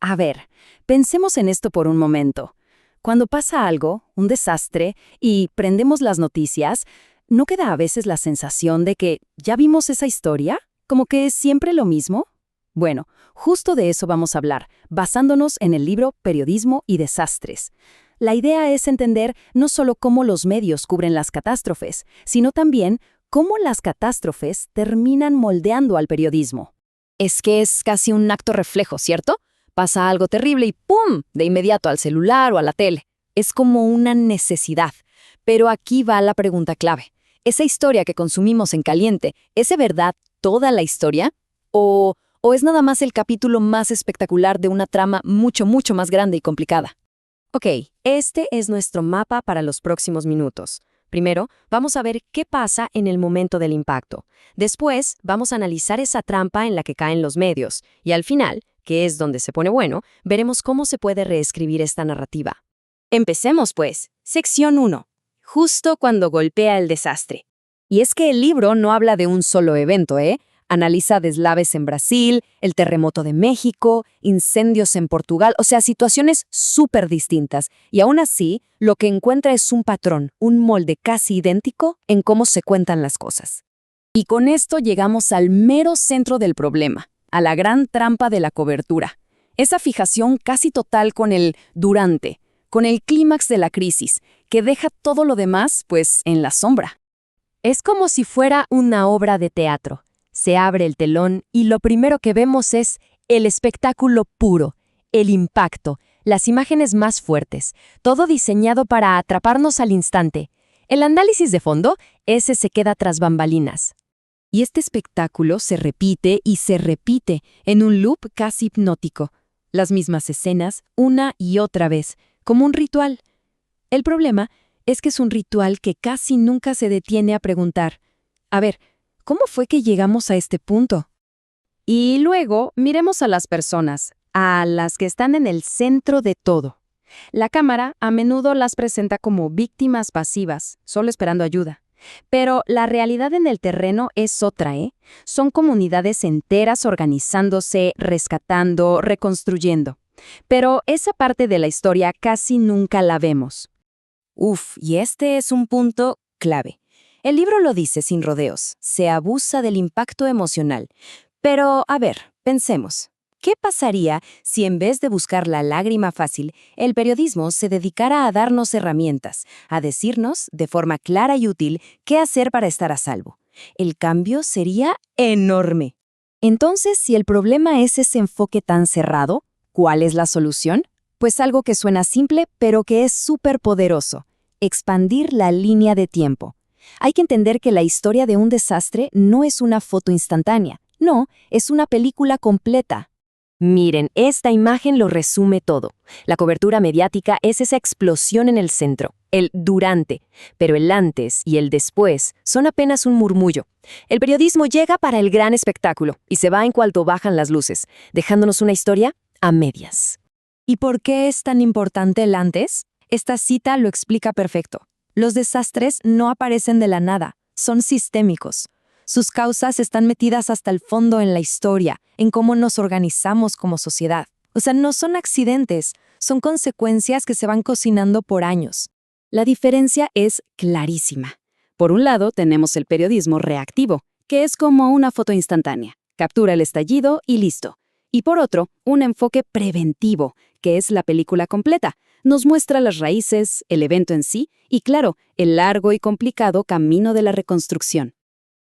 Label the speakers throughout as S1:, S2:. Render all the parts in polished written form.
S1: A ver, pensemos en esto por un momento. Cuando pasa algo, un desastre, y prendemos las noticias, ¿no queda a veces la sensación de que ya vimos esa historia? ¿Como que es siempre lo mismo? Bueno, justo de eso vamos a hablar, basándonos en el libro Periodismo y Desastres. La idea es entender no solo cómo los medios cubren las catástrofes, sino también cómo las catástrofes terminan moldeando al periodismo.
S2: Es que es casi un acto reflejo, ¿cierto? Pasa algo terrible y ¡pum! De inmediato al celular o a la tele. Es como una necesidad. Pero aquí va la pregunta clave. ¿Esa historia que consumimos en caliente, es de verdad toda la historia? ¿O es nada más el capítulo más espectacular de una trama mucho, mucho más grande y complicada? Ok, este es nuestro mapa para los próximos minutos. Primero, vamos a ver qué pasa en el momento del impacto. Después, vamos a analizar esa trampa en la que caen los medios. Y al final, que es donde se pone bueno, veremos cómo se puede reescribir esta narrativa. Empecemos, pues. Sección 1. Justo cuando golpea el desastre. Y es que el libro no habla de un solo evento, ¿eh? Analiza deslaves en Brasil, el terremoto de México, incendios en Portugal, o sea, situaciones súper distintas. Y aún así, lo que encuentra es un patrón, un molde casi idéntico en cómo se cuentan las cosas. Y con esto llegamos al mero centro del problema, a la gran trampa de la cobertura. Esa fijación casi total con el durante, con el clímax de la crisis, que deja todo lo demás, pues, en la sombra. Es como si fuera una obra de teatro. Se abre el telón y lo primero que vemos es el espectáculo puro, el impacto, las imágenes más fuertes, todo diseñado para atraparnos al instante. El análisis de fondo, ese se queda tras bambalinas. Y este espectáculo se repite y se repite en un loop casi hipnótico. Las mismas escenas, una y otra vez, como un ritual. El problema es que es un ritual que casi nunca se detiene a preguntar, a ver, ¿cómo fue que llegamos a este punto? Y luego miremos a las personas, a las que están en el centro de todo. La cámara a menudo las presenta como víctimas pasivas, solo esperando ayuda. Pero la realidad en el terreno es otra, ¿eh? Son comunidades enteras organizándose, rescatando, reconstruyendo. Pero esa parte de la historia casi nunca la vemos. Y este es un punto clave. El libro lo dice sin rodeos, se abusa del impacto emocional. Pero, a ver, pensemos. ¿Qué pasaría si en vez de buscar la lágrima fácil, el periodismo se dedicara a darnos herramientas, a decirnos, de forma clara y útil, qué hacer para estar a salvo? El cambio sería enorme. Entonces, si el problema es ese enfoque tan cerrado, ¿cuál es la solución? Pues algo que suena simple, pero que es súper poderoso. Expandir la línea de tiempo. Hay que entender que la historia de un desastre no es una foto instantánea. No, es una película completa. Miren, esta imagen lo resume todo. La cobertura mediática es esa explosión en el centro, el durante, pero el antes y el después son apenas un murmullo. El periodismo llega para el gran espectáculo y se va en cuanto bajan las luces, dejándonos una historia a medias. ¿Y por qué es tan importante el antes? Esta cita lo explica perfecto. Los desastres no aparecen de la nada, son sistémicos. Sus causas están metidas hasta el fondo en la historia, en cómo nos organizamos como sociedad. O sea, no son accidentes, son consecuencias que se van cocinando por años. La diferencia es clarísima. Por un lado, tenemos el periodismo reactivo, que es como una foto instantánea. Captura el estallido y listo. Y por otro, un enfoque preventivo, que es la película completa. Nos muestra las raíces, el evento en sí y, claro, el largo y complicado camino de la reconstrucción.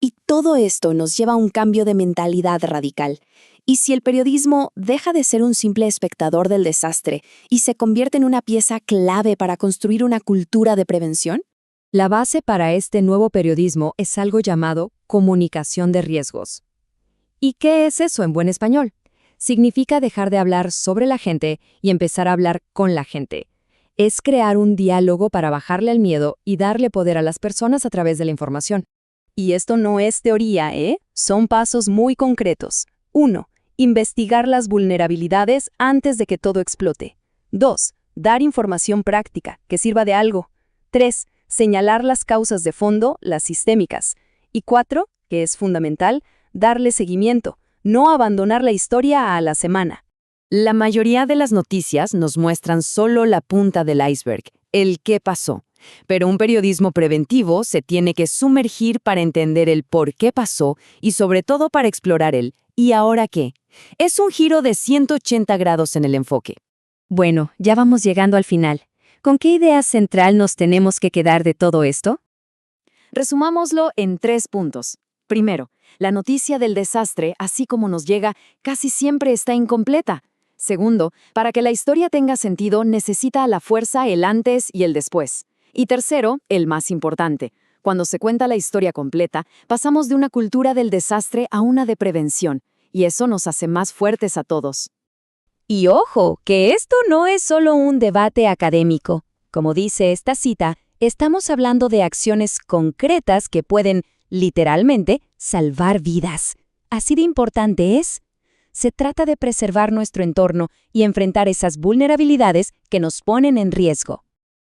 S2: Y todo esto nos lleva a un cambio de mentalidad radical. ¿Y si el periodismo deja de ser un simple espectador del desastre y se convierte en una pieza clave para construir una cultura de prevención? La base para este nuevo periodismo es algo llamado comunicación de riesgos. ¿Y qué es eso en buen español? Significa dejar de hablar sobre la gente y empezar a hablar con la gente. Es crear un diálogo para bajarle al miedo y darle poder a las personas a través de la información. Y esto no es teoría, ¿eh? Son pasos muy concretos. 1. Investigar las vulnerabilidades antes de que todo explote. 2. Dar información práctica, que sirva de algo. 3. Señalar las causas de fondo, las sistémicas. Y 4, que es fundamental, darle seguimiento, no abandonar la historia a la semana. La mayoría de las noticias nos muestran solo la punta del iceberg, el qué pasó. Pero un periodismo preventivo se tiene que sumergir para entender el por qué pasó y sobre todo para explorar el ¿y ahora qué? Es un giro de 180 grados en el enfoque.
S3: Bueno, ya vamos llegando al final. ¿Con qué idea central nos tenemos que quedar de todo esto?
S2: Resumámoslo en 3 puntos. Primero, la noticia del desastre, así como nos llega, casi siempre está incompleta. Segundo, para que la historia tenga sentido, necesita a la fuerza el antes y el después. Y tercero, el más importante. Cuando se cuenta la historia completa, pasamos de una cultura del desastre a una de prevención, y eso nos hace más fuertes a todos.
S3: Y ojo, que esto no es solo un debate académico. Como dice esta cita, estamos hablando de acciones concretas que pueden, literalmente, salvar vidas. Así de importante es. Se trata de preservar nuestro entorno y enfrentar esas vulnerabilidades que nos ponen en riesgo.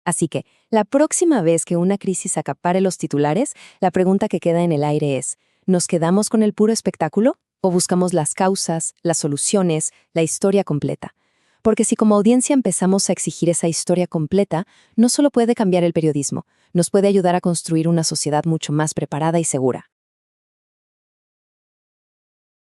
S1: Así que, la próxima vez que una crisis acapare los titulares, la pregunta que queda en el aire es, ¿nos quedamos con el puro espectáculo o buscamos las causas, las soluciones, la historia completa? Porque si como audiencia empezamos a exigir esa historia completa, no solo puede cambiar el periodismo, nos puede ayudar a construir una sociedad mucho más preparada y segura.